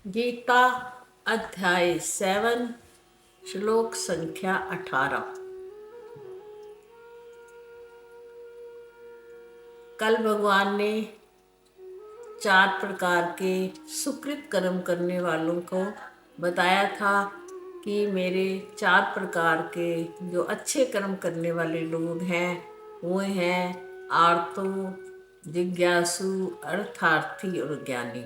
गीता अध्याय 7 श्लोक संख्या 18। कल भगवान ने 4 प्रकार के सुकृत कर्म करने वालों को बताया था कि मेरे 4 प्रकार के जो अच्छे कर्म करने वाले लोग हैं वो हैं आर्तो, जिज्ञासु, अर्थार्थी और ज्ञानी।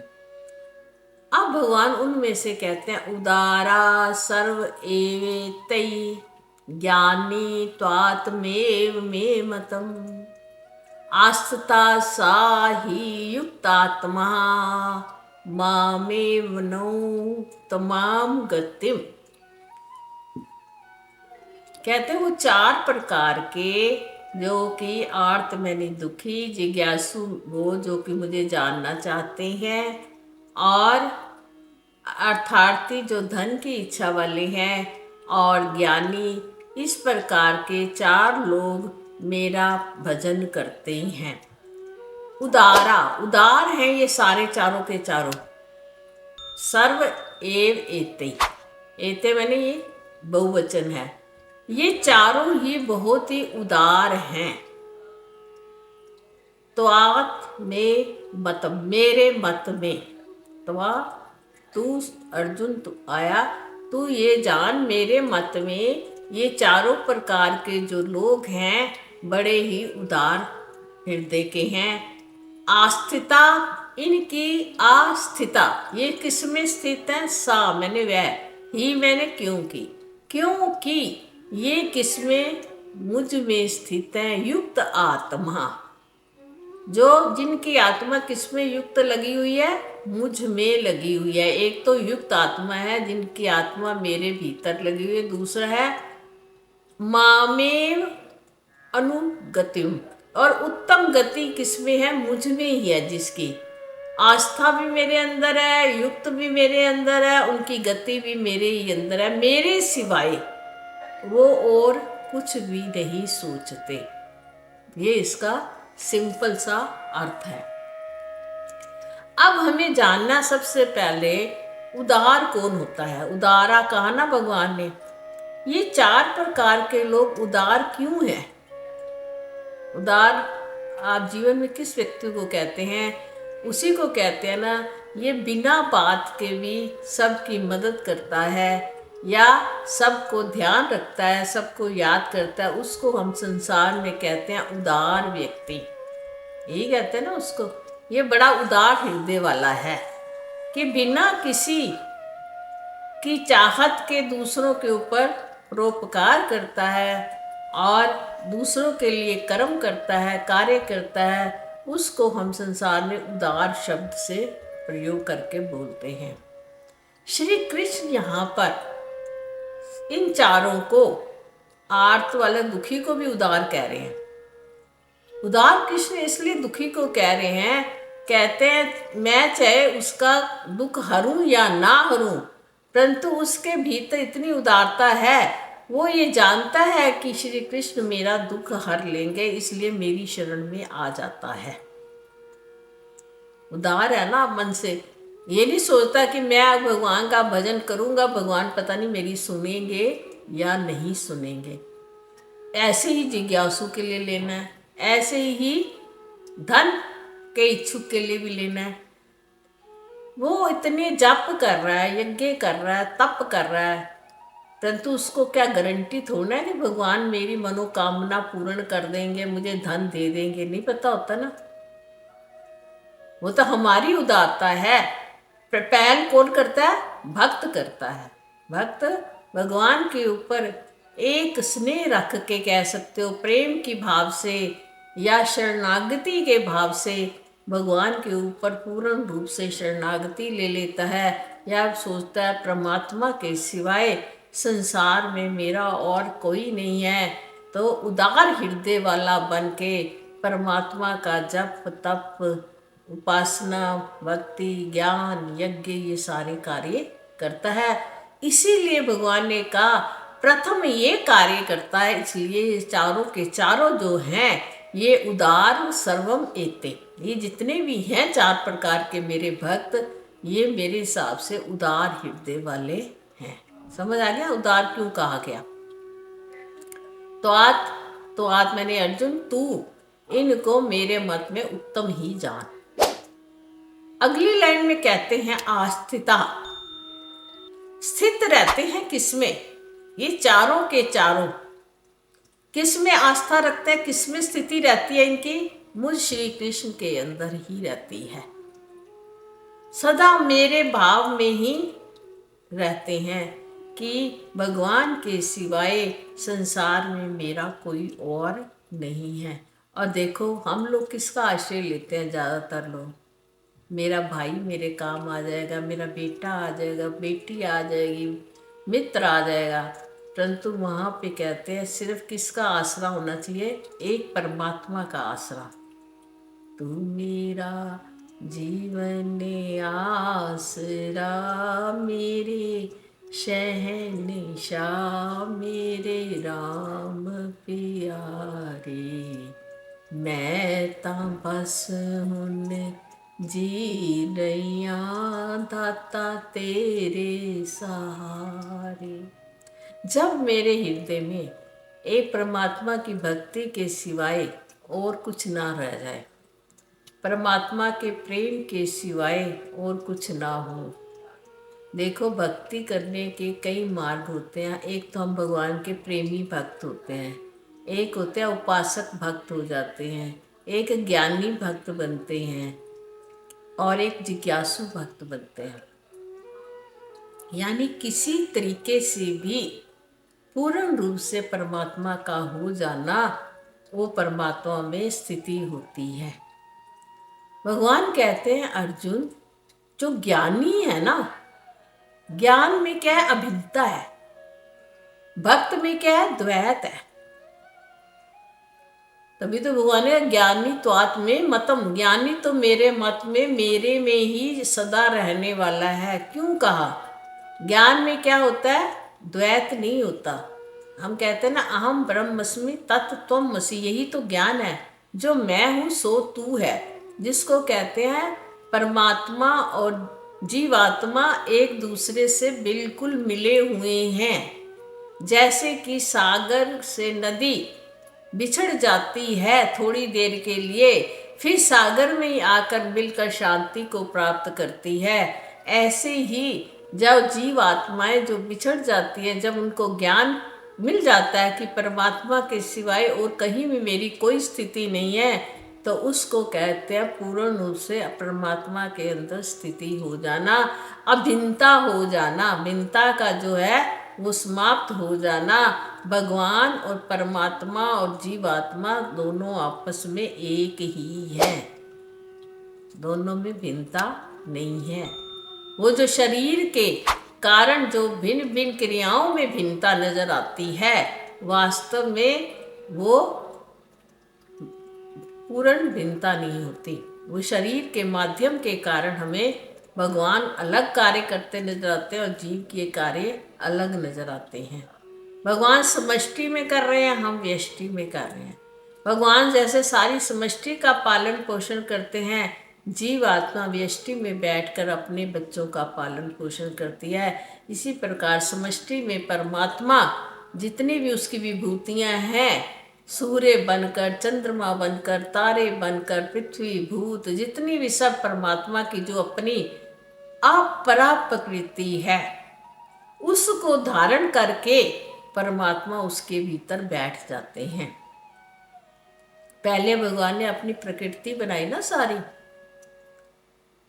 अब भगवान उनमें से कहते हैं उदारा सर्व एवेतई ज्ञानी त्वात्मेव मे मतम आस्था सा ही युक्तात्मा मामेव नो तमाम गतिम। कहते हैं वो 4 प्रकार के जो कि आर्त मैंने दुखी, जिज्ञासु वो जो कि मुझे जानना चाहते हैं, और अर्थार्थी जो धन की इच्छा वाले हैं, और ज्ञानी, इस प्रकार के 4 लोग मेरा भजन करते हैं। उदार हैं ये सारे चारों के चारों। सर्व एव एते, एते मैंने ये बहुवचन है। ये चारों ही बहुत ही उदार हैं। त्वात में मत, मेरे मत में, त्वा तू अर्जुन तू आया, तू ये जान मेरे मत में ये चारों प्रकार के जो लोग हैं बड़े ही उदार हृदय के हैं। आस्थिता, इनकी आस्थिता, ये किस में स्थित है? सा मैंने वह, ही मैंने क्योंकि ये किस में? मुझ में स्थित है। युक्त आत्मा, जो जिनकी आत्मा किस में युक्त लगी हुई है? मुझ में लगी हुई है। एक तो युक्त आत्मा है जिनकी आत्मा मेरे भीतर लगी हुई है। दूसरा है मामेव अनुगतिम, और उत्तम गति किसमें है? मुझ में ही है। जिसकी आस्था भी मेरे अंदर है, युक्त भी मेरे अंदर है, उनकी गति भी मेरे ही अंदर है। मेरे सिवाय वो और कुछ भी नहीं सोचते। ये इसका सिंपल सा अर्थ है। अब हमें जानना सबसे पहले उदार कौन होता है। उदारा कहा ना भगवान ने। ये 4 प्रकार के लोग उदार क्यों हैं? उदार आप जीवन में किस व्यक्ति को कहते हैं? उसी को कहते हैं ना, ये बिना बात के भी सबकी मदद करता है, या सबको ध्यान रखता है, सबको याद करता है। उसको हम संसार में कहते हैं उदार व्यक्ति। यही कहते हैं ना उसको। ये बड़ा उदार हृदय वाला है कि बिना किसी की चाहत के दूसरों के ऊपर परोपकार करता है और दूसरों के लिए कर्म करता है, कार्य करता है। उसको हम संसार में उदार शब्द से प्रयोग करके बोलते हैं। श्री कृष्ण यहाँ पर इन चारों को, आर्त वाले दुखी को भी उदार कह रहे हैं। उदार कृष्ण इसलिए दुखी को कह रहे हैं, कहते हैं मैं चाहे उसका दुख हरूं या ना हरूं, परंतु उसके भीतर इतनी उदारता है, वो ये जानता है कि श्री कृष्ण मेरा दुख हर लेंगे, इसलिए मेरी शरण में आ जाता है। उदार है ना मन से। ये नहीं सोचता कि मैं भगवान का भजन करूंगा, भगवान पता नहीं मेरी सुनेंगे या नहीं सुनेंगे। ऐसे ही जिज्ञासु के लिए लेना है, ऐसे ही धन के इच्छुक के लिए भी लेना है। वो इतने जप कर रहा है, यज्ञ कर रहा है, तप कर रहा है, परंतु उसको क्या गारंटी थोड़ा है कि भगवान मेरी मनोकामना पूर्ण कर देंगे, मुझे धन दे देंगे? नहीं पता होता ना। वो तो हमारी उदारता है। पहल कौन करता है? भक्त करता है। भक्त भगवान के ऊपर एक स्नेह रख के कह सकते हो, प्रेम की भाव से या शरणागति के भाव से भगवान के ऊपर पूर्ण रूप से शरणागति ले लेता है, या सोचता है परमात्मा के सिवाय संसार में मेरा और कोई नहीं है। तो उदार हृदय वाला बन के परमात्मा का जप, तप, उपासना, भक्ति, ज्ञान, यज्ञ, ये सारे कार्य करता है। इसीलिए भगवान ने कहा प्रथम ये कार्य करता है। इसलिए ये चारों के चारों जो हैं ये उदार सर्वम एते, ये जितने भी हैं 4 प्रकार के मेरे भक्त, ये मेरे हिसाब से उदार हृदय वाले हैं। समझ आ गया उदार क्यों कहा गया। तो आज मैंने अर्जुन तू इनको मेरे मत में उत्तम ही जान। अगली लाइन में कहते हैं आस्थिता, स्थित रहते हैं किसमें, ये चारों के चारों किसमें आस्था रखते हैं, किसमें स्थिति रहती है इनकी, मुझ श्री कृष्ण के अंदर ही रहती है। सदा मेरे भाव में ही रहते हैं कि भगवान के सिवाय संसार में मेरा कोई और नहीं है। और देखो हम लोग किसका आश्रय लेते हैं, ज़्यादातर लोग मेरा भाई मेरे काम आ जाएगा, मेरा बेटा आ जाएगा, बेटी आ जाएगी, मित्र आ जाएगा, परंतु वहाँ पे कहते हैं सिर्फ किसका आसरा होना चाहिए, एक परमात्मा का आसरा। तू मेरा जीवन आसरा मेरे शहंशाह मेरे राम प्यारे, मैं ता बस हुन जी रैया दाता तेरे सहारे। जब मेरे हृदय में एक परमात्मा की भक्ति के सिवाय और कुछ ना रह जाए, परमात्मा के प्रेम के सिवाय और कुछ ना हो। देखो भक्ति करने के कई मार्ग होते हैं। एक तो हम भगवान के प्रेमी भक्त होते हैं, एक होते हैं उपासक भक्त हो जाते हैं, एक ज्ञानी भक्त बनते हैं और एक जिज्ञासु भक्त बनते हैं। यानी किसी तरीके से भी पूर्ण रूप से परमात्मा का हो जाना, वो परमात्मा में स्थिति होती है। भगवान कहते हैं अर्जुन जो ज्ञानी है ना, ज्ञान में क्या है, अभिन्नता है, भक्त में क्या है, द्वैत है। तभी तो भगवान ने ज्ञानी तो आत्मे मतम, ज्ञानी तो मेरे मत में, मेरे में ही सदा रहने वाला है। क्यों कहा, ज्ञान में क्या होता है, द्वैत नहीं होता। हम कहते हैं ना अहम ब्रह्मस्मि तत् त्वमसि, यही तो ज्ञान है, जो मैं हूँ सो तू है, जिसको कहते हैं परमात्मा और जीवात्मा एक दूसरे से बिल्कुल मिले हुए हैं। जैसे कि सागर से नदी बिछड़ जाती है थोड़ी देर के लिए, फिर सागर में ही आकर मिलकर शांति को प्राप्त करती है, ऐसे ही जब जीव आत्माएं जो बिछड़ जाती है, जब उनको ज्ञान मिल जाता है कि परमात्मा के सिवाय और कहीं भी मेरी कोई स्थिति नहीं है, तो उसको कहते हैं पूर्ण रूप से परमात्मा के अंदर स्थिति हो जाना, अभिन्नता हो जाना, भिन्नता का जो है वो समाप्त हो जाना। भगवान और परमात्मा और जीवात्मा दोनों आपस में एक ही हैं, दोनों में भिन्नता नहीं है। वो जो शरीर के कारण जो भिन्न भिन्न क्रियाओं में भिन्नता नजर आती है, वास्तव में वो पूर्ण भिन्नता नहीं होती। वो शरीर के माध्यम के कारण हमें भगवान अलग कार्य करते नजर आते हैं और जीव के कार्य अलग नजर आते हैं। भगवान समष्टि में कर रहे हैं, हम व्यष्टि में कर रहे हैं। भगवान जैसे सारी समष्टि का पालन पोषण करते हैं, जीव आत्मा व्यष्टि में बैठकर अपने बच्चों का पालन पोषण करती है। इसी प्रकार समष्टि में परमात्मा जितनी भी उसकी विभूतियां हैं, सूर्य बनकर, चंद्रमा बनकर, तारे बनकर, पृथ्वी भूत, जितनी भी सब परमात्मा की जो अपनी अपरा प्रकृति है, उसको धारण करके परमात्मा उसके भीतर बैठ जाते हैं। पहले भगवान ने अपनी प्रकृति बनाई ना सारी,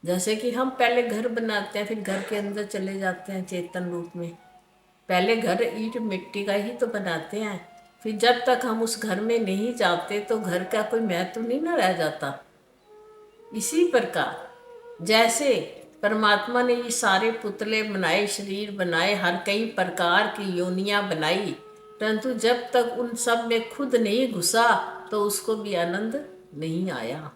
जैसे कि हम पहले घर बनाते हैं, फिर घर के अंदर चले जाते हैं चेतन रूप में। पहले घर ईंट मिट्टी का ही तो बनाते हैं, फिर जब तक हम उस घर में नहीं जाते तो घर का कोई महत्व नहीं ना रह जाता। इसी प्रकार जैसे परमात्मा ने ये सारे पुतले बनाए, शरीर बनाए, हर कई प्रकार की योनियां बनाई, परंतु जब तक उन सब में खुद नहीं घुसा तो उसको भी आनंद नहीं आया।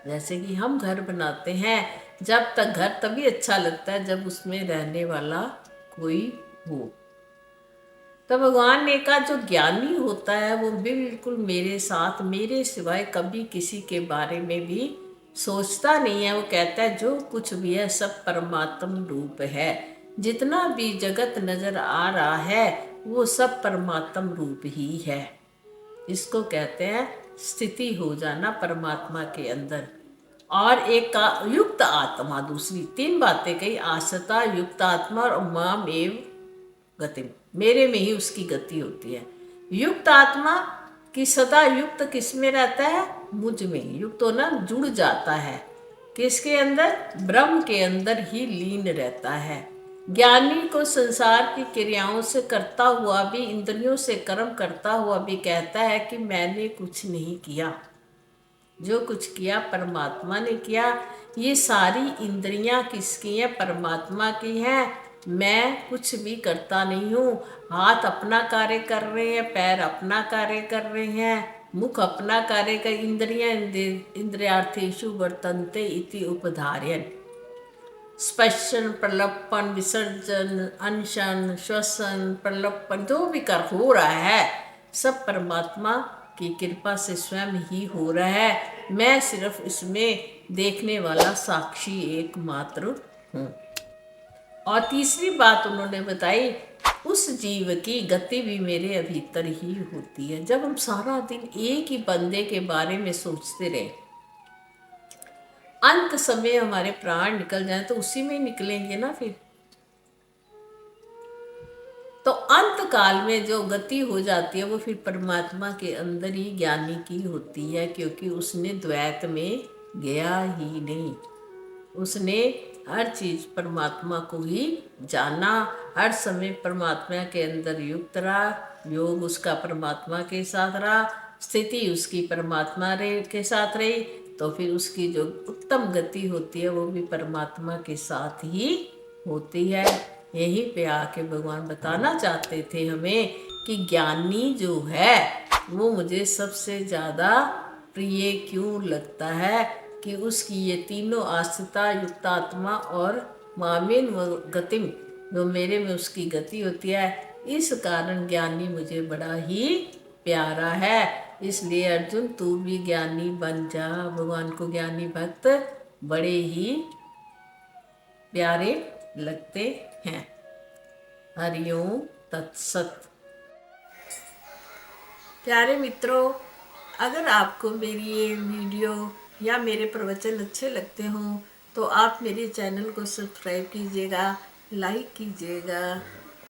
जैसे कि हम घर बनाते हैं, जब तक घर तभी अच्छा लगता है जब उसमें रहने वाला कोई हो। तो भगवान ने कहा जो ज्ञानी होता है वो बिल्कुल मेरे साथ, मेरे सिवाय कभी किसी के बारे में भी सोचता नहीं है, वो कहता है जो कुछ भी है सब परमात्म रूप है। जितना भी जगत नजर आ रहा है वो सब परमात्म रूप ही है। इसको कहते हैं स्थिति हो जाना परमात्मा के अंदर। और एक का युक्त आत्मा, दूसरी तीन बातें कही, आसता, युक्त आत्मा और माम एव गति, मेरे में ही उसकी गति होती है। युक्त आत्मा की सदा युक्त किस में रहता है? मुझ में। युक्त होना जुड़ जाता है किसके अंदर? ब्रह्म के अंदर ही लीन रहता है। ज्ञानी को संसार की क्रियाओं से करता हुआ भी, इंद्रियों से कर्म करता हुआ भी कहता है कि मैंने कुछ नहीं किया, जो कुछ किया परमात्मा ने किया। ये सारी इंद्रियां किसकी हैं? परमात्मा की हैं। मैं कुछ भी करता नहीं हूँ। हाथ अपना कार्य कर रहे हैं, पैर अपना कार्य कर रहे हैं, मुख अपना कार्य कर, इंद्रियां इंद्रियार्थेषु वर्तन्ते इति उपधार्यन्। स्पर्शन, प्रलपन, विसर्जन, अनशन, श्वसन, प्रलपन, जो भी कर हो रहा है सब परमात्मा की कृपा से स्वयं ही हो रहा है। मैं सिर्फ इसमें देखने वाला साक्षी एकमात्र हूँ। और तीसरी बात उन्होंने बताई, उस जीव की गति भी मेरे भीतर ही होती है। जब हम सारा दिन एक ही बंदे के बारे में सोचते रहे, अंत समय हमारे प्राण निकल जाए तो उसी में ही निकलेंगे ना फिर। तो अंत काल में जो गति हो जाती है वो फिर परमात्मा के अंदर ही ज्ञानी की होती है, क्योंकि उसने द्वैत में गया ही नहीं। उसने हर चीज परमात्मा को ही जाना, हर समय परमात्मा के अंदर युक्त रहा, योग उसका परमात्मा के साथ रहा, स्थिति उसकी परमात्मा के साथ रही, तो फिर उसकी जो उत्तम गति होती है वो भी परमात्मा के साथ ही होती है। यही पे आके भगवान बताना चाहते थे हमें कि ज्ञानी जो है वो मुझे सबसे ज़्यादा प्रिय क्यों लगता है, कि उसकी ये तीनों आस्था, युक्तात्मा और मामिन व गतिम, जो मेरे में उसकी गति होती है, इस कारण ज्ञानी मुझे बड़ा ही प्यारा है। इसलिए अर्जुन तू भी ज्ञानी बन जा। भगवान को ज्ञानी भक्त बड़े ही प्यारे लगते हैं। हरिओम तत्सत। प्यारे मित्रों, अगर आपको मेरी ये वीडियो या मेरे प्रवचन अच्छे लगते हों तो आप मेरे चैनल को सब्सक्राइब कीजिएगा, लाइक कीजिएगा